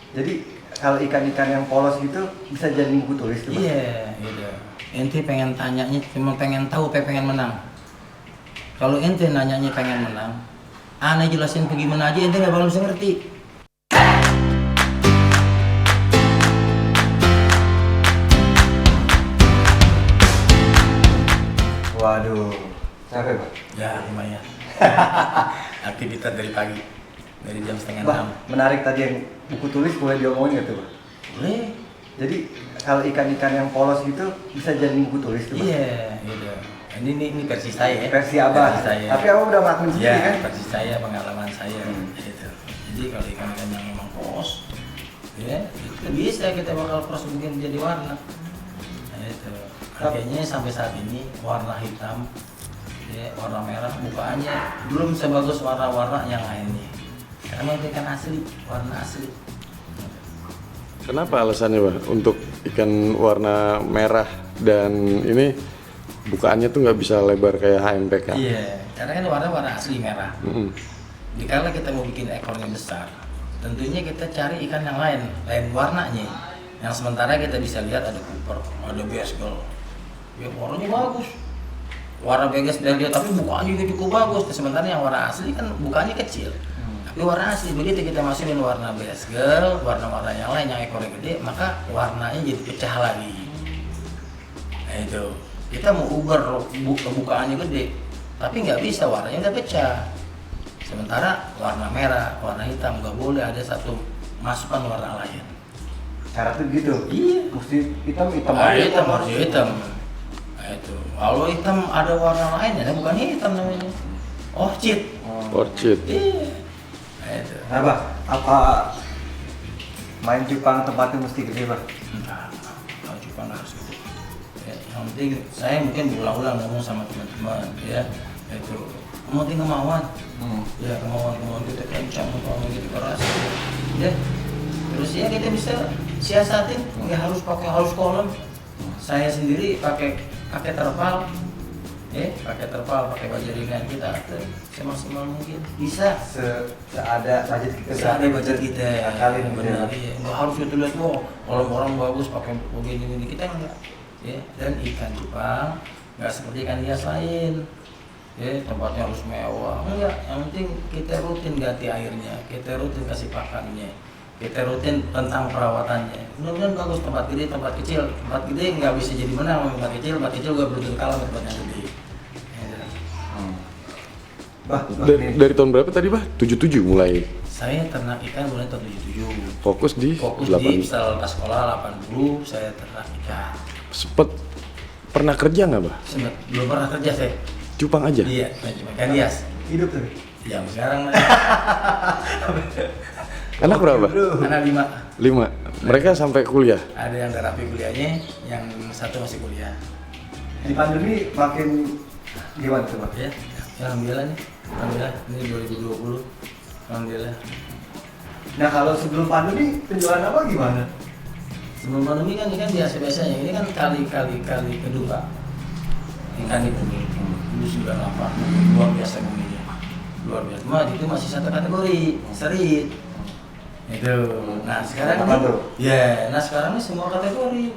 Jadi kalau ikan-ikan yang polos gitu bisa jadi buku tulis tuh, Bang? Iya, gitu. Ente pengen tanyanya cuma pengen tahu, pengen menang. Kalau ente nanyanya pengen menang, aneh jelasin bagaimana aja ente nggak bakal bisa ngerti. Waduh, capek, Bang? Ya lumayan. Aktivitas dari pagi, dari jam setengah Bang, 6. menarik tadi yang buku tulis boleh diomongin nggak tuh, Bang? Boleh. Jadi kalau ikan-ikan yang polos gitu bisa jadi buku tulis tuh, Bang? Iya, gitu. Ini versi saya ya. Versi Abah. Versi saya. Tapi Abah udah ngelakuin sendiri Ya, kan? versi saya, pengalaman saya. Gitu. Jadi kalau ikan-ikan yang memang polos, ya itu bisa kita bakal proses bikin jadi warna. Nah, itu. Harganya sampai saat ini warna hitam, ya warna merah, bukaannya belum sebagus warna-warna yang lainnya. Karena itu ikan asli, warna asli. Kenapa alasannya, Bang, untuk ikan warna merah dan ini bukaannya tuh nggak bisa lebar kayak HMPK? Iya, karena kan warna asli merah. Jika kita mau bikin ekornya besar, tentunya kita cari ikan yang lain warnanya. Yang sementara kita bisa lihat ada Cooper, ada Basel, ya warnanya bagus. Warna Vegas dari dia, tapi bukaannya juga cukup bagus. Sementara yang warna asli kan bukaannya kecil. Tapi warna asli, begitu kita masukin warna Basel, warna-warna yang lain yang ekornya gede, maka warnanya jadi pecah lagi. Nah itu, kita mau ubah bukaannya gede, tapi nggak bisa, warnanya udah pecah. Sementara warna merah, warna hitam nggak boleh ada satu masukan warna lain. Cara tuh gitu. Iya. Mesti hitam Hitam harus hitam. Nah itu, kalau hitam ada warna lain ya bukan hitam namanya. Orchid. Orchid. Iya. Nah itu. Nah, Bang, apa main cupang tempatnya mesti gede, Bang? Enggak, kalau cupang nggak harus gitu. Ya, yang penting saya mungkin berulang-ulang ngomong sama teman-teman ya, itu yang penting kemauan. Ya kemauan kita kencang, kemauan kita keras. Ya, terus ya kita bisa siasatin, nggak harus pakai halus kolom. Saya sendiri pakai terpal, pakai terpal, pakai baju ringan, kita atur semaksimal mungkin bisa. Seada budget kita. Seada budget kita. Akalin Benar, iya. Nggak harus kita lihat kalau orang bagus pakai begini kita enggak. Ya, dan ikan cupang nggak seperti ikan hias lain. Ya, tempatnya harus mewah. Enggak, yang penting kita rutin ganti airnya, kita rutin kasih pakannya, kita rutin tentang perawatannya. Mudah-mudahan bagus, tempat gede, tempat kecil. Tempat gede nggak bisa jadi menang, tempat kecil juga belum tentu kalah sama tempat yang gede. Ya. Bah, Dari tahun berapa tadi, Bah? 77 mulai. Saya ternak ikan mulai tahun 77. Fokus di Fokus 8. di setelah sekolah 80 saya ternak ikan. Sempet pernah kerja nggak, Bah? Belum pernah kerja saya. Cupang aja? Iya, cuma ikan hias. hidup tapi. Yang sekarang Anak berapa? anak 5. 5. Mereka sampai kuliah? Ada yang udah rapi kuliahnya, yang satu masih kuliah. Di pandemi makin gimana tuh, Bang? Ya, alhamdulillah nih. Alhamdulillah, ini 2020. Alhamdulillah. Nah, kalau sebelum pandemi penjualan apa gimana? Sebelum pandemi kan ikan biasa-biasanya, ini kan kali kedua. Ikan di bumi, dulu 98, luar biasa buminya. Luar biasa, cuma itu masih satu kategori, serit. Itu. Nah sekarang Apa ini, tuh? ya, nah sekarang ini semua kategori.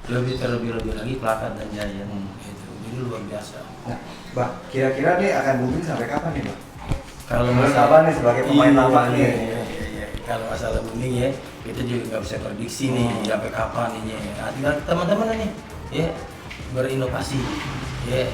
Terlebih lagi plakat dan giant. Itu, jadi luar biasa. Nah, Bang, kira-kira nih akan booming sampai kapan nih, Bang? Kalau Menurut Abah nih sebagai pemain lama nih. Iya. Kalau masalah booming ya, kita juga nggak bisa prediksi nih sampai kapan ini. Nah, tinggal teman-teman nih, ya berinovasi, ya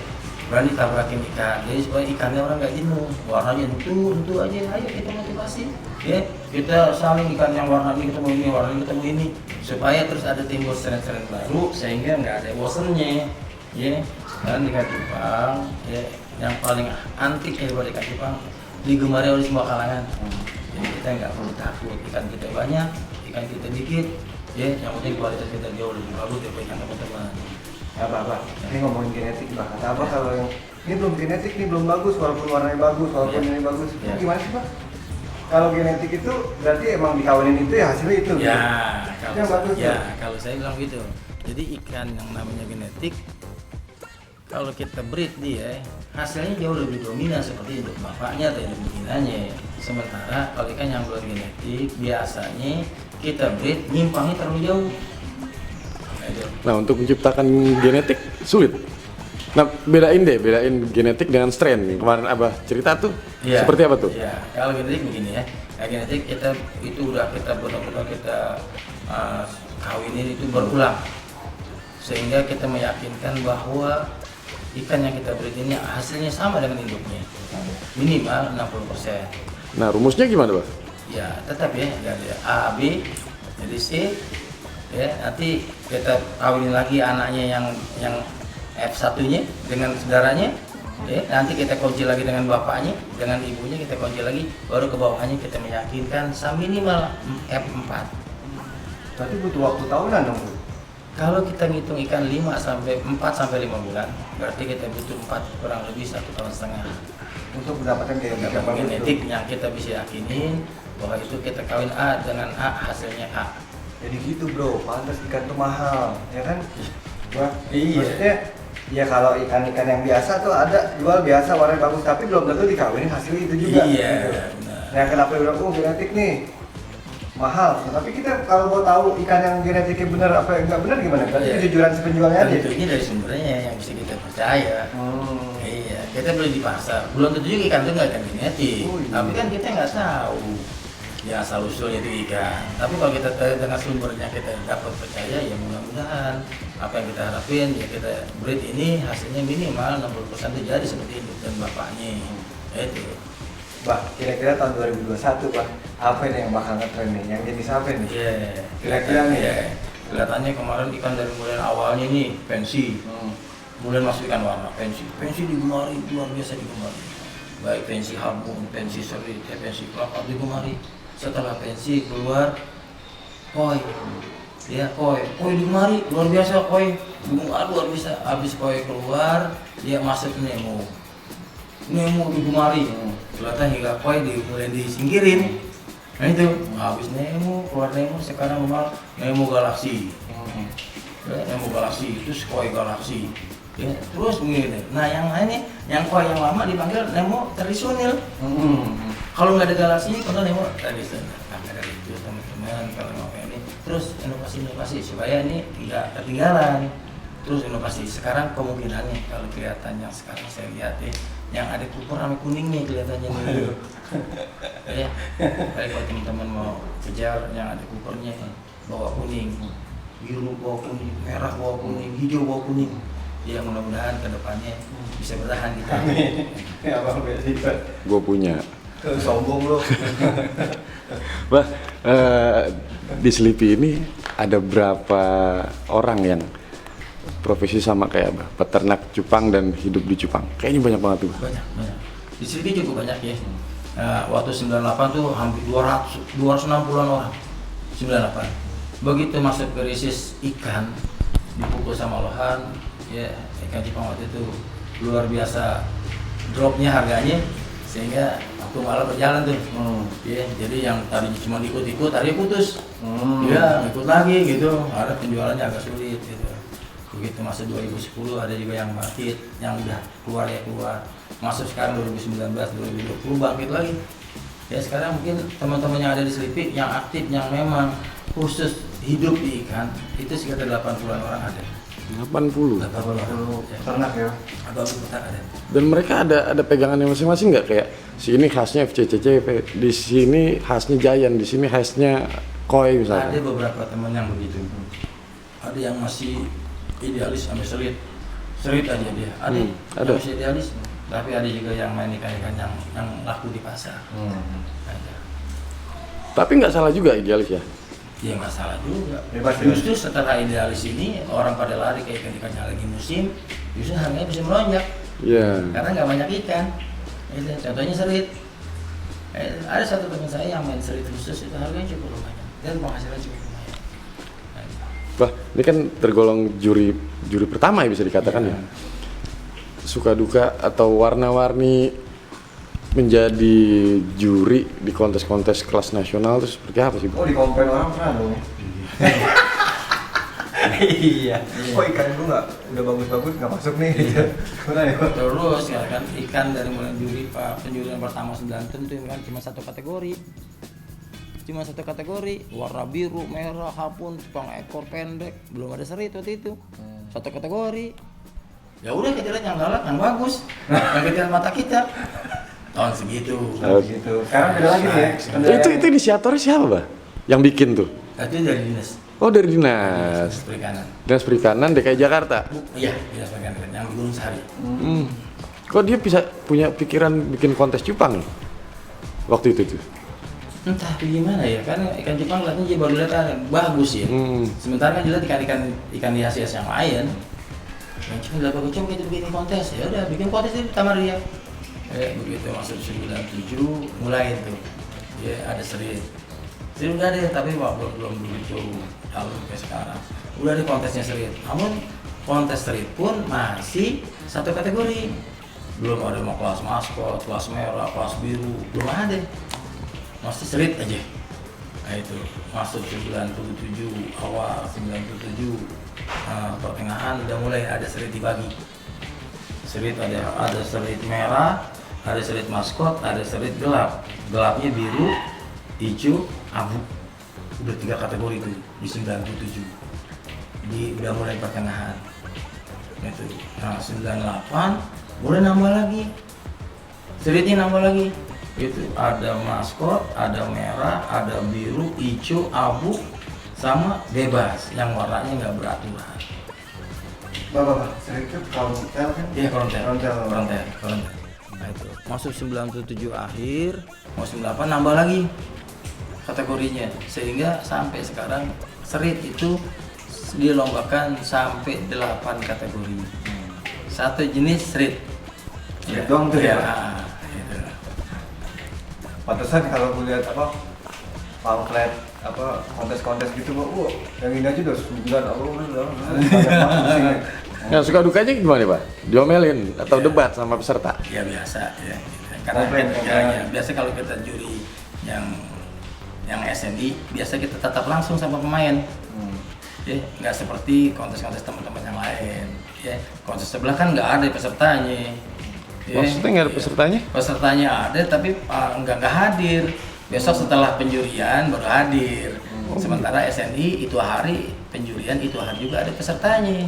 berani tabrakin ikan. Jadi supaya ikannya orang nggak jenuh, warnanya tentu aja. Ayo kita motivasi, ya kita saling ikan yang warna ini ketemu ini, warna ini ketemu ini, supaya terus ada timbul tren-tren baru sehingga nggak ada bosennya, ya. Sekarang ikan cupang, ya yang paling antik ya buat ikan cupang digemari oleh semua kalangan. Jadi kita nggak perlu takut, ikan kita banyak, ikan kita dikit, ya yang penting kualitas kita jauh lebih bagus daripada ikan teman-teman. Ya, Bang. Ini ngomongin genetik, Bang. Kata Abah kalau yang ini belum genetik, ini belum bagus, walaupun warnanya bagus, walaupun Iya. ini bagus. Iya. Gimana sih, Bang? Kalau genetik itu berarti emang dikawinin itu ya hasilnya itu. Ya, Itu yang bagus. kalau saya bilang gitu. Jadi ikan yang namanya genetik, kalau kita breed dia, hasilnya jauh lebih dominan seperti induk bapaknya atau induk betinanya. Sementara kalau ikan yang luar genetik biasanya kita breed nyimpangnya terlalu jauh. Gitu. Nah, untuk menciptakan genetik sulit. Nah, bedain genetik dengan strain. Kemarin Abah cerita tuh Iya, seperti apa tuh? Iya, kalau genetik begini ya. Nah, genetik kita itu udah kita benar-benar kita kawinin itu berulang. Sehingga kita meyakinkan bahwa ikan yang kita breed ini hasilnya sama dengan induknya. Minimal 60%. Nah, rumusnya gimana, Bah? Ya, tetap ya, jadi A, B, jadi C. Ya, nanti kita kawinin lagi anaknya yang F1-nya dengan saudaranya. Ya, nanti kita kunci lagi dengan bapaknya, dengan ibunya kita kunci lagi, baru ke bawahnya kita meyakinkan minimal F4. Berarti butuh waktu tahunan dong, Bu? Kalau kita ngitung ikan 4 sampai 5 bulan, berarti kita butuh 4 kurang lebih 1,5 tahun. Untuk mendapatkan genetik yang bagus Genetik tuh. yang kita bisa yakinin bahwa itu kita kawin A dengan A, hasilnya A. Jadi gitu bro, pantas ikan tuh mahal, ya kan? Wah, Iya. maksudnya ya kalau ikan-ikan yang biasa tuh ada jual biasa warnanya bagus, tapi belum tentu dikawinin hasil itu juga. Iya, gitu. benar. Nah kenapa dia bilang, genetik nih mahal, tapi kita kalau mau tahu ikan yang genetiknya benar apa yang nggak benar gimana? Berarti Iya. kejujuran si penjualnya aja. Tentunya dari sumbernya yang bisa kita percaya. Iya, kita beli di pasar. Belum tentu juga ikan itu nggak ikan genetik. Oh, iya. Tapi kan kita nggak tahu ya asal usulnya itu ikan. Tapi kalau kita tahu dengan sumbernya kita dapat percaya, ya mudah-mudahan apa yang kita harapin ya kita breed ini hasilnya minimal 60% itu jadi seperti itu dan bapaknya. Itu. Bah, kira-kira tahun 2021 Bah, apa nih yang bakal ngetrend nih? Yang jenis apa nih? Iya. Kira-kira nih. Iya. Kelihatannya kemarin ikan dari mulai awalnya nih pensi. Mulai masuk ikan warna pensi digemari, luar biasa digemari. Baik pensi habung, pensi serit, pensi kelapa digemari. Setelah pensi keluar koi, ya koi digemari, luar biasa koi, digemari luar biasa. Habis koi keluar, dia masuk Nemo digemari. Kelihatan hingga koi mulai disingkirin. Nah itu, habis Nemo, keluar Nemo, sekarang malah Nemo Galaxy. Ya, Nemo Galaxy, terus koi Galaxy. Ya, terus begini. Nah yang lainnya, yang koi yang lama dipanggil Nemo tradisional. Kalau nggak ada Galaxy, kalau Nemo tradisional. Nah dari itu teman-teman kalau mau ini, terus inovasi supaya ini tidak ketinggalan. Terus inovasi sekarang kemungkinannya kalau kelihatan yang sekarang saya lihat ya, yang ada kupur sama kuningnya kelihatannya nih. Ya, baik kalau teman-teman mau kejar yang ada kupurnya bawa kuning, biru bawa kuning, merah bawa kuning, hijau bawa kuning. Ya mudah-mudahan kedepannya bisa bertahan kita. Ya Bang Besi, Gue punya. sombong lo. Bah, di Selipi ini ada berapa orang yang profesi sama kayak Abah, peternak cupang dan hidup di cupang? Kayaknya banyak banget tuh, Bah. Banyak. Di sini cukup banyak ya. Nah, waktu 98 tuh hampir 260-an orang. 98. Begitu masuk ke krisis ikan dipukul sama lohan, ya ikan cupang waktu itu luar biasa dropnya harganya sehingga waktu malah berjalan tuh. Ya, jadi yang tadinya cuma ikut-ikut, tadi putus. Ya, ikut lagi gitu. Ada penjualannya agak sulit gitu. Begitu masuk 2010 ada juga yang bangkit, yang udah keluar ya keluar. Masuk sekarang 2019, 2020 bangkit lagi. Ya sekarang mungkin teman-teman yang ada di Selipi yang aktif, yang memang khusus hidup di ikan itu sekitar 80-an orang ada. 80. 80 Ternak ya. Atau petak ada. Dan mereka ada pegangannya masing-masing nggak, kayak sini khasnya FCCC, di sini khasnya Giant, di sini khasnya Koi misalnya. Ada beberapa teman yang begitu. Ada yang masih idealis sampai serit aja dia. Ada ada. yang masih idealis, tapi ada juga yang main ikan-ikan yang laku di pasar. Ada. Tapi nggak salah juga idealis ya. Ya nggak salah juga. Bebas ya. Justru setelah idealis ini orang pada lari ke ikan-ikan yang lagi musim, justru harganya bisa melonjak Iya. karena nggak banyak ikan. Itu contohnya serit. Ada satu teman saya yang main serit khusus itu harganya cukup lumayan dan penghasilan cukup lumayan. Nah, Bah, ini kan tergolong juri pertama ya bisa dikatakan ya. Suka duka atau warna-warni menjadi juri di kontes-kontes kelas nasional itu seperti apa sih, Bah? Oh di komplain orang pernah dong. Iya. Kok ikan gue nggak udah bagus-bagus nggak masuk nih? Mana ya? Terus ya kan ikan dari mulai juri Pak, penjurian pertama 9 ton itu kan cuma satu kategori. Cuma satu kategori, warna biru, merah, hapun, cupang ekor pendek, belum ada serit waktu itu. Satu kategori. Ya udah kita lihat yang galak, yang bagus, yang kita lihat mata kita. Tahun segitu. Oh, gitu. Sekarang beda lagi nih ya. Itu inisiatornya siapa, Bah? Yang bikin tuh? Itu dari dinas. Oh, dari dinas. Perikanan. Dinas Perikanan DKI Jakarta. Iya, dinas perikanan yang di Gunung Sari. Kok dia bisa punya pikiran bikin kontes cupang waktu itu tuh? Entah gimana ya, kan ikan cupang kelihatannya dia baru lihat bagus ya. Sementara kan dilihat ikan hias-hias yang lain. Yang cuma dapat coba kita bikin kontes, ya udah bikin kontes itu Tamaria. Begitu masuk 97 mulai itu. Ya ada serit. Serit udah deh, tapi belum begitu lalu kayak sekarang. Udah ada kontesnya serit. Namun kontes serit pun masih satu kategori. Belum ada mau kelas maskot, kelas merah, kelas biru, belum ada. Masih serit aja. Nah itu masuk 97 awal 97 pertengahan udah mulai ada serit dibagi. Serit ada serit merah, ada serit maskot, ada serit gelap. Gelapnya biru, hijau, abu. Udah 3 kategori itu di 97. Udah mulai pertengahan. Itu. Nah 98 mulai nambah lagi. Seritnya nambah lagi. Itu ada maskot, ada merah, ada biru, hijau, abu, sama bebas yang warnanya nggak beraturan. Bapak, serit itu kontel kan? Iya konten. Kontel. Nah itu masuk 97 akhir, mau 98 nambah lagi kategorinya sehingga sampai sekarang serit itu dilombakan sampai 8 kategori. Satu jenis serit. Serit doang tuh ya? Gitu. Pantesan kalau gue lihat pamflet kontes-kontes gitu, yang ini aja udah 9 udah Nah, suka dukanya gimana, Pak? Diomelin atau debat sama peserta? Ya biasa ya. Karena Komplain. ya, biasa kalau kita juri yang SNI biasa kita tatap langsung sama pemain. Ya, nggak seperti kontes-kontes teman-teman yang lain. Ya, kontes sebelah kan nggak ada pesertanya. Ya, Maksudnya nggak ada pesertanya? Pesertanya ada tapi nggak hadir. Besok setelah penjurian baru hadir. Sementara SNI itu hari penjurian itu hari juga ada pesertanya.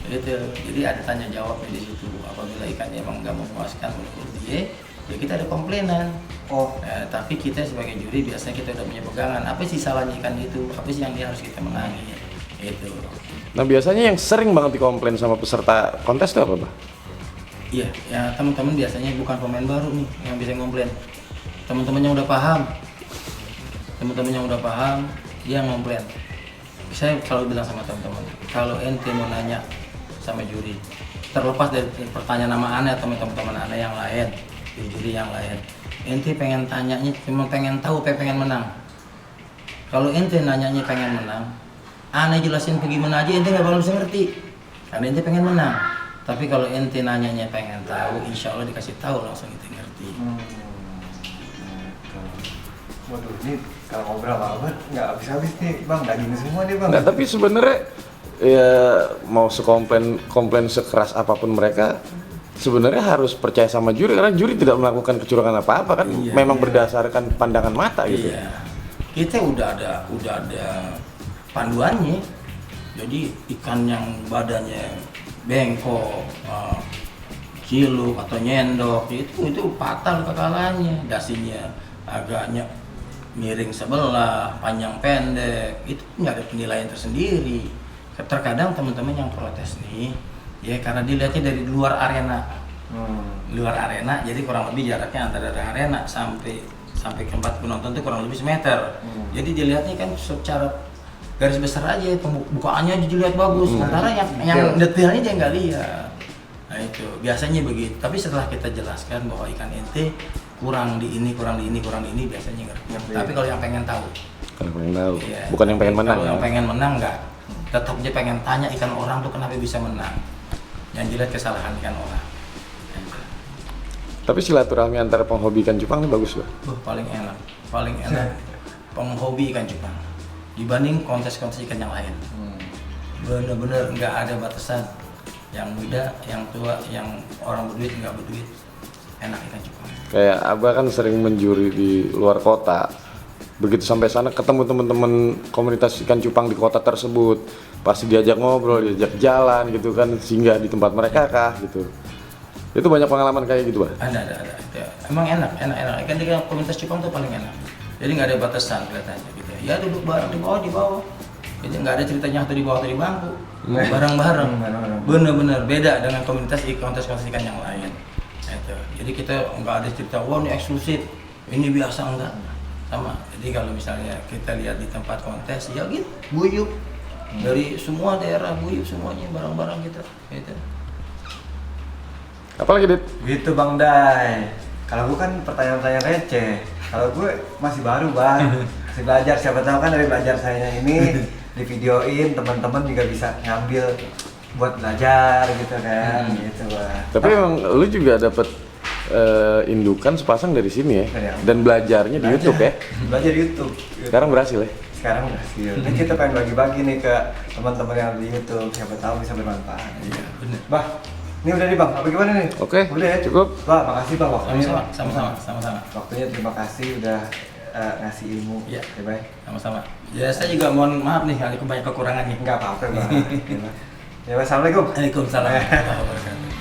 Gitu. Jadi ada tanya jawabnya di situ. Apabila ikannya emang nggak memuaskan menurut dia, ya kita ada komplainan. Tapi kita sebagai juri biasanya kita udah punya pegangan. Apa sih salahnya ikan itu? Apa sih yang dia harus kita menangi? Itu. Nah, biasanya yang sering banget dikomplain sama peserta kontes itu apa, Pak? Iya, ya teman-teman biasanya bukan pemain baru nih yang bisa komplain. Teman-teman yang udah paham. Teman-teman yang udah paham, dia komplain. Saya selalu bilang sama teman-teman, kalau ente mau nanya sama juri, terlepas dari pertanyaan nama ane atau teman-teman ane yang lain, di juri yang lain, ente pengen tanyanya cuma pengen tahu, pengen menang. Kalau ente nanyanya pengen menang, ane jelasin bagaimana aja ente nggak bakal bisa ngerti, karena ente pengen menang. Tapi kalau ente nanyanya pengen tahu, insya Allah dikasih tahu langsung ente ngerti. Waduh, ini kalau ngobrol banget nggak habis-habis nih, Bang. Daging semua nih, Bang. Nggak, tapi sebenarnya ya mau komplain sekeras apapun mereka, sebenarnya harus percaya sama juri karena juri tidak melakukan kecurangan apa-apa kan, memang berdasarkan pandangan mata gitu. Iya. Kita udah ada panduannya. Jadi ikan yang badannya bengkok, ciluk atau nyendok itu fatal kekalannya. Dasinya agaknya miring sebelah, panjang pendek, itu nggak ada penilaian tersendiri. Terkadang teman-teman yang protes nih, ya karena dilihatnya dari luar arena, jadi kurang lebih jaraknya antara arena sampai ke tempat penonton itu kurang lebih semeter. Jadi dilihatnya kan secara garis besar aja, pembukaannya aja dilihat bagus, sementara yang detailnya dia nggak lihat. Nah itu biasanya begitu. Tapi setelah kita jelaskan bahwa ikan ente kurang di ini, biasanya ngerti. Tapi kalau yang pengen tahu, ya, bukan yang pengen menang. Kalau yang pengen menang nggak, tetap dia pengen tanya ikan orang tuh kenapa bisa menang. Yang dilihat kesalahan ikan orang. Tapi silaturahmi antara penghobi ikan cupang ini bagus, Pak. Paling enak penghobi ikan cupang dibanding kontes-kontes ikan yang lain. bener-bener nggak ada batasan. Yang muda, yang tua, yang orang berduit, nggak berduit, enak ikan cupang. Kayak Abah kan sering menjuri di luar kota. Begitu sampai sana ketemu teman-teman komunitas ikan cupang di kota tersebut, pasti diajak ngobrol, diajak jalan gitu kan, singgah di tempat mereka kah gitu. Itu banyak pengalaman kayak gitu, Bah? Ada. Ya, emang enak. Ikan di komunitas cupang tuh paling enak. Jadi nggak ada batasan kelihatannya gitu. Ya duduk bareng di bawah. Jadi nggak ada ceritanya atau di bawah atau di bangku. Bareng-bareng. Bener-bener beda dengan komunitas ikan yang lain. Gitu. Jadi kita nggak ada cerita, wah ini eksklusif, ini biasa, enggak. Sama. Jadi kalau misalnya kita lihat di tempat kontes, ya gitu, guyup. Dari semua daerah guyup semuanya bareng-bareng kita. Gitu. Apalagi, Dit? Gitu Bang Dai. Kalau gue kan pertanyaan-pertanyaan receh. Kalau gue masih baru Bang, masih belajar. Siapa tahu kan dari belajar saya ini di videoin, teman-teman juga bisa ngambil buat belajar gitu kan, gitu Bang. Tapi emang lu juga dapet indukan sepasang dari sini ya? Iya. Dan belajarnya di YouTube ya? Belajar di YouTube. Sekarang berhasil ya? Sekarang berhasil. Nah, kita pengen bagi-bagi nih ke teman-teman yang di YouTube. Siapa tahu bisa bermanfaat. Iya, bener. Bah, ini udah nih Bang. Apa gimana nih? Oke, Udah ya? cukup. Bah, makasih Bang waktunya. Sama-sama. Waktunya terima kasih udah ngasih ilmu. Iya. Ya, Bang. Sama-sama. Ya saya juga mohon maaf nih kalau banyak kekurangan nih. Enggak apa-apa Bang. Ya, Bang. Ya, Bang. Assalamualaikum. Waalaikumsalam warahmatullahi wabarakatuh.